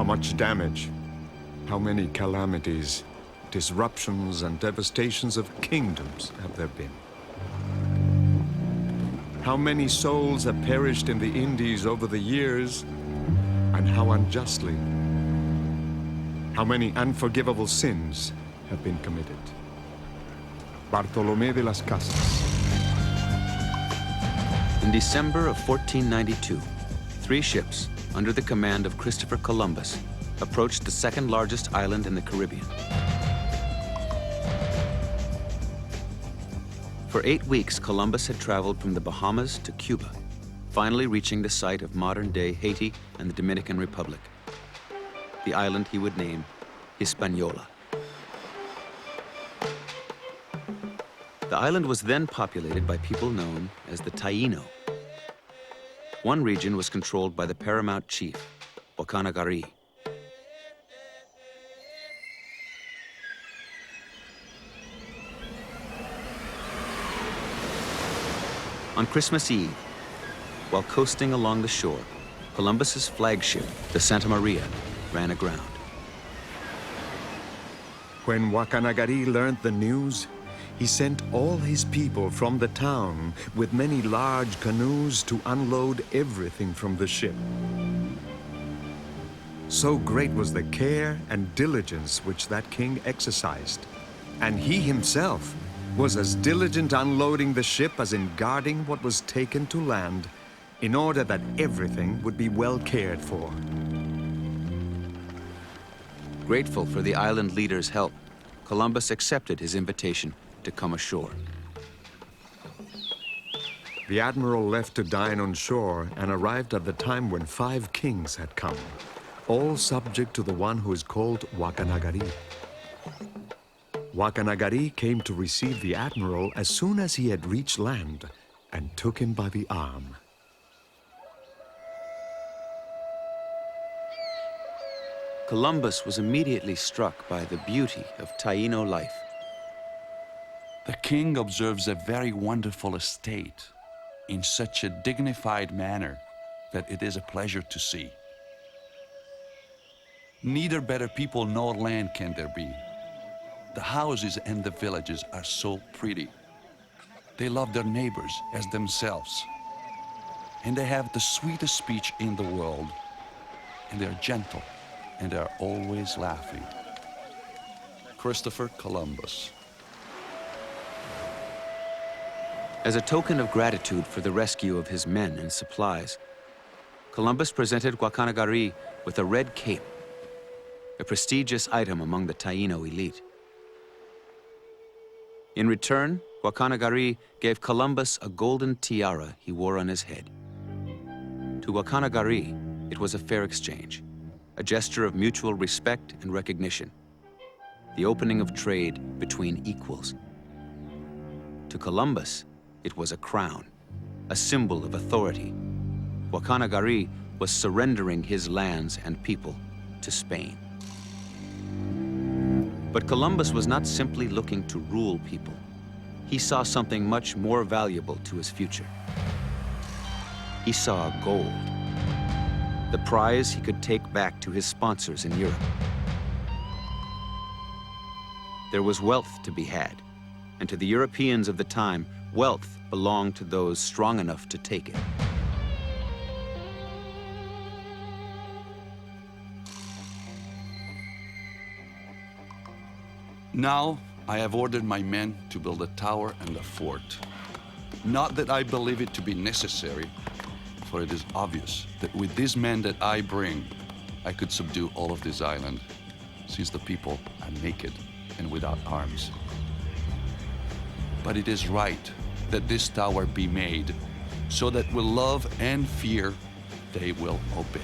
How much damage, how many calamities, disruptions and devastations of kingdoms have there been? How many souls have perished in the Indies over the years, and how unjustly? How many unforgivable sins have been committed? Bartolomé de las Casas. In December of 1492, 3 ships under the command of Christopher Columbus approached the second-largest island in the Caribbean. For 8 weeks, Columbus had traveled from the Bahamas to Cuba, finally reaching the site of modern-day Haiti and the Dominican Republic, the island he would name Hispaniola. The island was then populated by people known as the Taino. One region was controlled by the paramount chief, Wakanagari. On Christmas Eve, while coasting along the shore, Columbus's flagship, the Santa Maria, ran aground. When Wakanagari learned the news, he sent all his people from the town with many large canoes to unload everything from the ship. So great was the care and diligence which that king exercised, and he himself was as diligent unloading the ship as in guarding what was taken to land, in order that everything would be well cared for. Grateful for the island leader's help, Columbus accepted his invitation to come ashore. The admiral left to dine on shore and arrived at the time when 5 kings had come, all subject to the one who is called Wakanagari. Wakanagari came to receive the admiral as soon as he had reached land and took him by the arm. Columbus was immediately struck by the beauty of Taino life. The king observes a very wonderful estate in such a dignified manner that it is a pleasure to see. Neither better people nor land can there be. The houses and the villages are so pretty. They love their neighbors as themselves. And they have the sweetest speech in the world. And they're gentle, and they're always laughing. Christopher Columbus. As a token of gratitude for the rescue of his men and supplies, Columbus presented Wakanagari with a red cape, a prestigious item among the Taino elite. In return, Wakanagari gave Columbus a golden tiara he wore on his head. To Wakanagari, it was a fair exchange, a gesture of mutual respect and recognition, the opening of trade between equals. To Columbus, it was a crown, a symbol of authority. Wakanagari was surrendering his lands and people to Spain. But Columbus was not simply looking to rule people. He saw something much more valuable to his future. He saw gold, the prize he could take back to his sponsors in Europe. There was wealth to be had, and to the Europeans of the time, wealth belonged to those strong enough to take it. Now, I have ordered my men to build a tower and a fort. Not that I believe it to be necessary, for it is obvious that with these men that I bring, I could subdue all of this island, since the people are naked and without arms. But it is right that this tower be made, so that with love and fear, they will obey.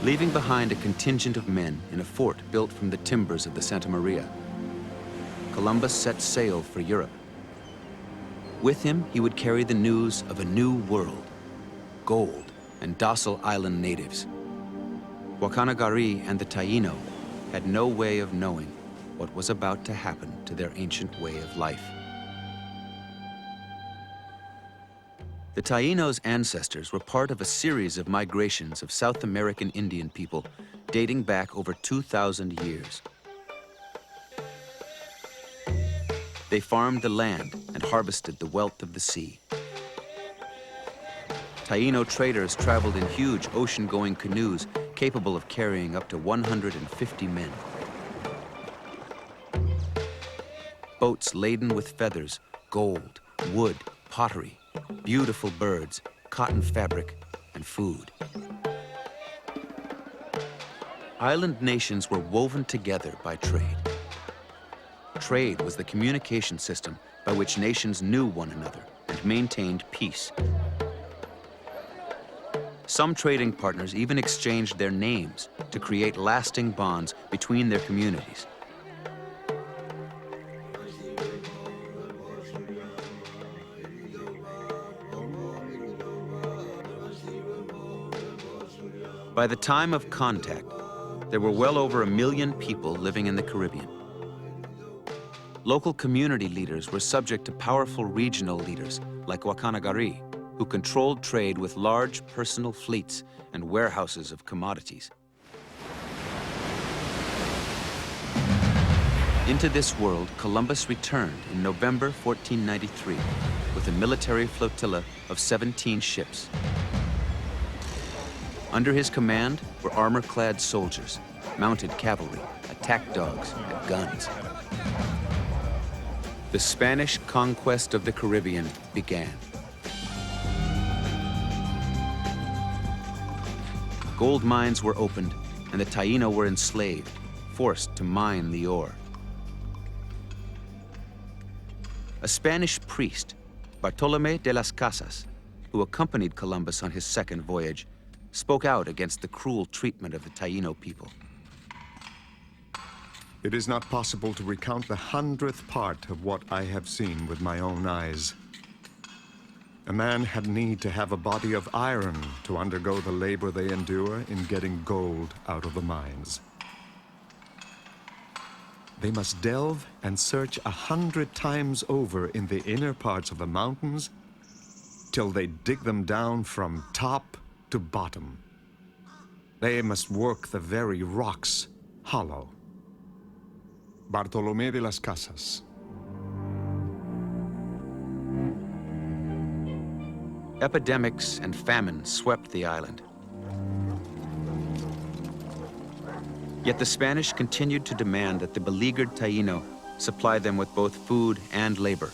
Leaving behind a contingent of men in a fort built from the timbers of the Santa Maria, Columbus set sail for Europe. With him, he would carry the news of a new world, gold and docile island natives. Wakanagari and the Taino had no way of knowing what was about to happen to their ancient way of life. The Taino's ancestors were part of a series of migrations of South American Indian people dating back over 2,000 years. They farmed the land and harvested the wealth of the sea. Taino traders traveled in huge ocean-going canoes capable of carrying up to 150 men. Boats laden with feathers, gold, wood, pottery, beautiful birds, cotton fabric, and food. Island nations were woven together by trade. Trade was the communication system by which nations knew one another and maintained peace. Some trading partners even exchanged their names to create lasting bonds between their communities. By the time of contact, there were well over 1 million people living in the Caribbean. Local community leaders were subject to powerful regional leaders like Wakanagari, who controlled trade with large personal fleets and warehouses of commodities. Into this world, Columbus returned in November 1493 with a military flotilla of 17 ships. Under his command were armor-clad soldiers, mounted cavalry, attack dogs, and guns. The Spanish conquest of the Caribbean began. Gold mines were opened, and the Taino were enslaved, forced to mine the ore. A Spanish priest, Bartolomé de las Casas, who accompanied Columbus on his second voyage, spoke out against the cruel treatment of the Taino people. It is not possible to recount the 100th part of what I have seen with my own eyes. A man had need to have a body of iron to undergo the labor they endure in getting gold out of the mines. They must delve and search 100 times over in the inner parts of the mountains till they dig them down from top to bottom. They must work the very rocks hollow. Bartolomé de las Casas. Epidemics and famine swept the island. Yet the Spanish continued to demand that the beleaguered Taino supply them with both food and labor.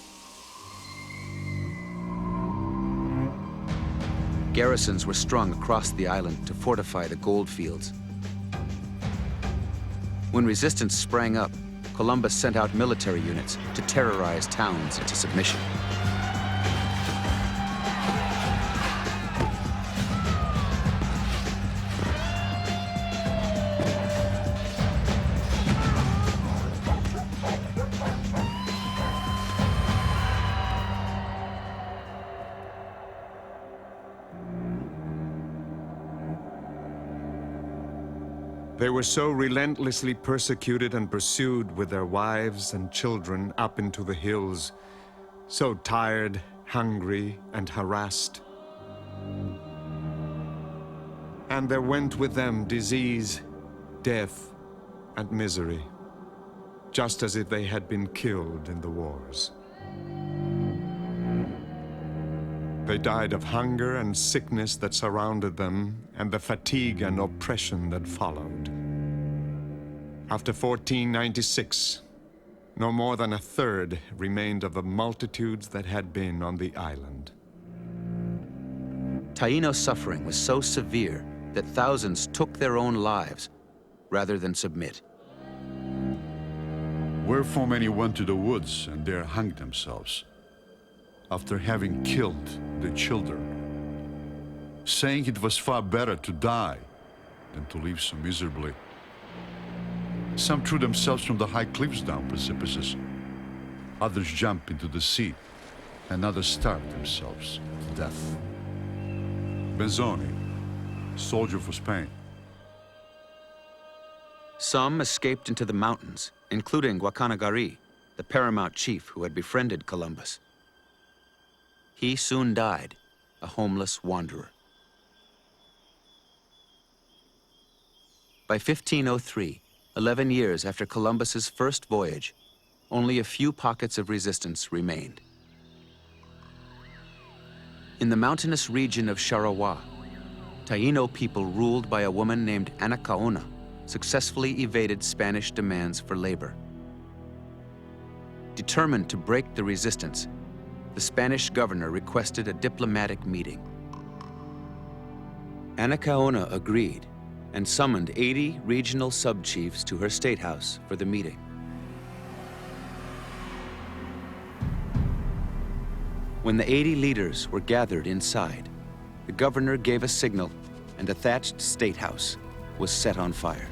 Garrisons were strung across the island to fortify the gold fields. When resistance sprang up, Columbus sent out military units to terrorize towns into submission. They were so relentlessly persecuted and pursued with their wives and children up into the hills, so tired, hungry, and harassed. And there went with them disease, death, and misery, just as if they had been killed in the wars. They died of hunger and sickness that surrounded them, and the fatigue and oppression that followed. After 1496, no more than a third remained of the multitudes that had been on the island. Taino suffering was so severe that thousands took their own lives rather than submit. Wherefore many went to the woods and there hung themselves, after having killed the children, saying it was far better to die than to live so miserably. Some threw themselves from the high cliffs down precipices. Others jumped into the sea, and others starved themselves to death. Benzoni, soldier for Spain. Some escaped into the mountains, including Wakanagari, the paramount chief who had befriended Columbus. He soon died, a homeless wanderer. By 1503, 11 years after Columbus's first voyage, only a few pockets of resistance remained. In the mountainous region of Sharawa, Taino people ruled by a woman named Anacaona successfully evaded Spanish demands for labor. Determined to break the resistance, the Spanish governor requested a diplomatic meeting. Anacaona agreed and summoned 80 regional sub-chiefs to her state house for the meeting. When the 80 leaders were gathered inside, the governor gave a signal and the thatched state house was set on fire.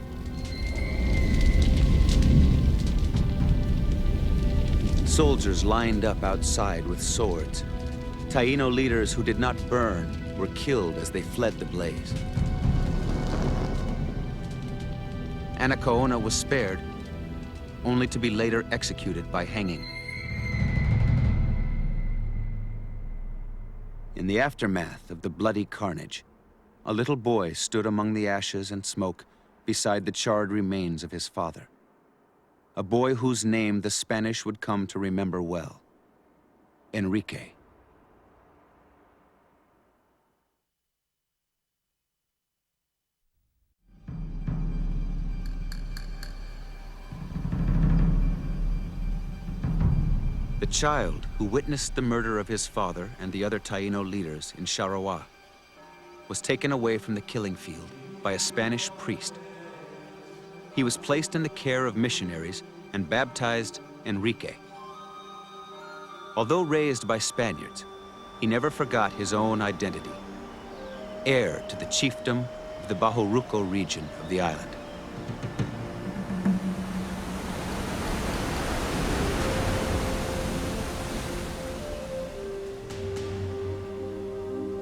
Soldiers lined up outside with swords. Taino leaders who did not burn were killed as they fled the blaze. Anacaona was spared, only to be later executed by hanging. In the aftermath of the bloody carnage, a little boy stood among the ashes and smoke beside the charred remains of his father. A boy whose name the Spanish would come to remember well, Enrique. The child who witnessed the murder of his father and the other Taino leaders in Sharawa was taken away from the killing field by a Spanish priest. He was placed in the care of missionaries and baptized Enrique. Although raised by Spaniards, he never forgot his own identity, heir to the chiefdom of the Bahoruco region of the island.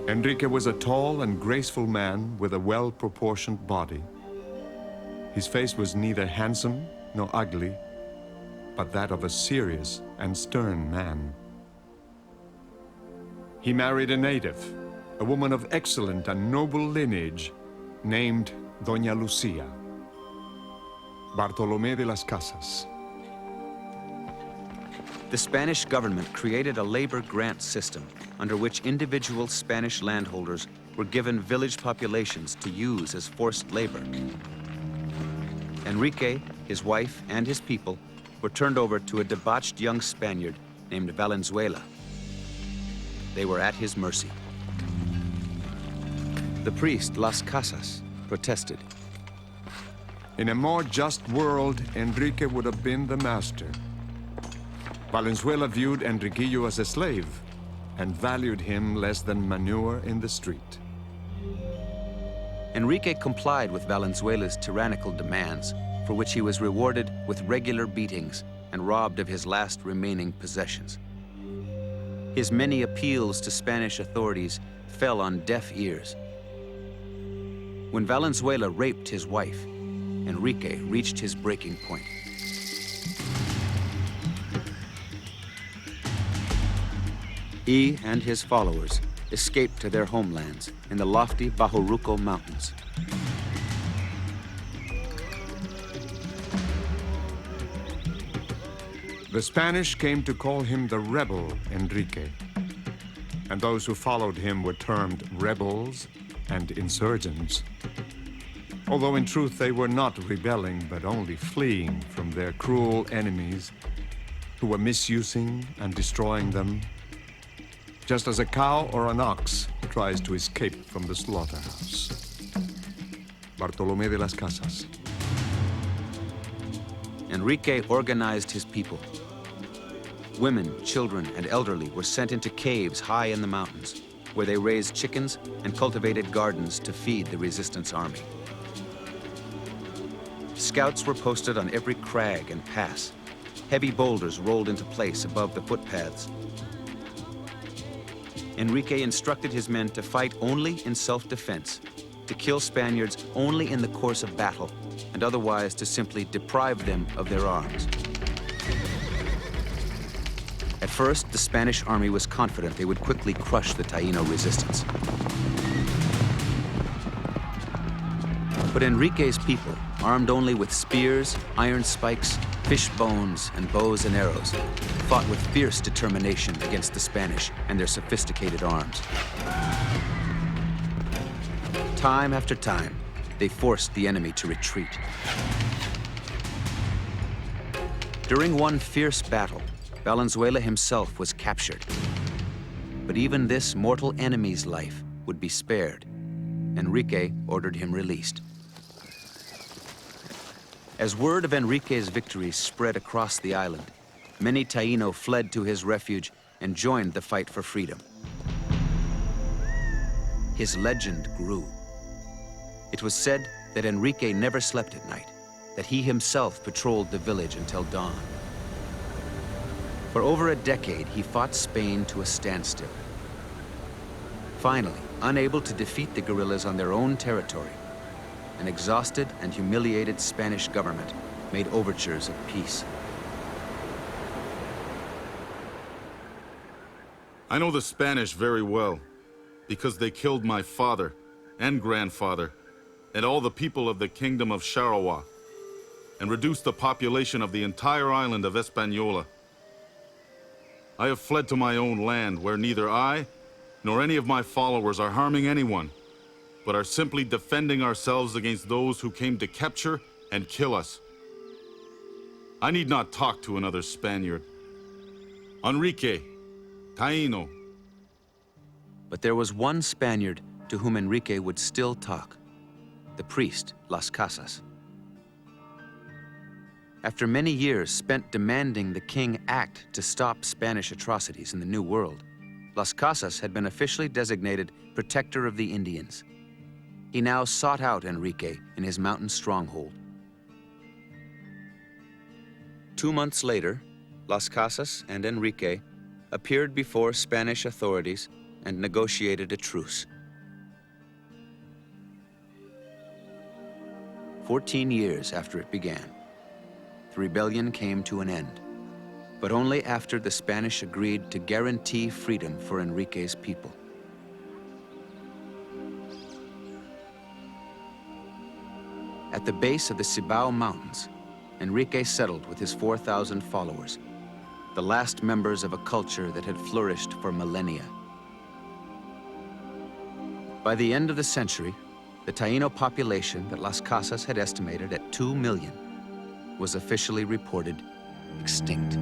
Enrique was a tall and graceful man with a well-proportioned body. His face was neither handsome nor ugly, but that of a serious and stern man. He married a native, a woman of excellent and noble lineage, named Doña Lucia, Bartolomé de las Casas. The Spanish government created a labor grant system under which individual Spanish landholders were given village populations to use as forced labor. Enrique, his wife, and his people were turned over to a debauched young Spaniard named Valenzuela. They were at his mercy. The priest, Las Casas, protested. In a more just world, Enrique would have been the master. Valenzuela viewed Enriquillo as a slave and valued him less than manure in the street. Enrique complied with Valenzuela's tyrannical demands, for which he was rewarded with regular beatings and robbed of his last remaining possessions. His many appeals to Spanish authorities fell on deaf ears. When Valenzuela raped his wife, Enrique reached his breaking point. He and his followers escaped to their homelands in the lofty Bahoruco Mountains. The Spanish came to call him the rebel Enrique, and those who followed him were termed rebels and insurgents. Although in truth they were not rebelling, but only fleeing from their cruel enemies who were misusing and destroying them, just as a cow or an ox tries to escape from the slaughterhouse. Bartolomé de las Casas. Enrique organized his people. Women, children, and elderly were sent into caves high in the mountains, where they raised chickens and cultivated gardens to feed the resistance army. Scouts were posted on every crag and pass. Heavy boulders rolled into place above the footpaths. Enrique instructed his men to fight only in self-defense, to kill Spaniards only in the course of battle, and otherwise to simply deprive them of their arms. At first, the Spanish army was confident they would quickly crush the Taino resistance. But Enrique's people, armed only with spears, iron spikes, fish bones, and bows and arrows, fought with fierce determination against the Spanish and their sophisticated arms. Time after time, they forced the enemy to retreat. During one fierce battle, Valenzuela himself was captured. But even this mortal enemy's life would be spared. Enrique ordered him released. As word of Enrique's victories spread across the island, many Taino fled to his refuge and joined the fight for freedom. His legend grew. It was said that Enrique never slept at night, that he himself patrolled the village until dawn. For over a decade, he fought Spain to a standstill. Finally, unable to defeat the guerrillas on their own territory, an exhausted and humiliated Spanish government made overtures of peace. I know the Spanish very well, because they killed my father and grandfather and all the people of the kingdom of Sharawa, and reduced the population of the entire island of Hispaniola. I have fled to my own land, where neither I nor any of my followers are harming anyone, but are simply defending ourselves against those who came to capture and kill us. I need not talk to another Spaniard. Enrique, Taino. But there was one Spaniard to whom Enrique would still talk, the priest, Las Casas. After many years spent demanding the king act to stop Spanish atrocities in the New World, Las Casas had been officially designated protector of the Indians. He now sought out Enrique in his mountain stronghold. 2 months later, Las Casas and Enrique appeared before Spanish authorities and negotiated a truce. 14 years after it began, the rebellion came to an end, but only after the Spanish agreed to guarantee freedom for Enrique's people. At the base of the Cibao Mountains, Enrique settled with his 4,000 followers, the last members of a culture that had flourished for millennia. By the end of the century, the Taino population that Las Casas had estimated at 2 million was officially reported extinct.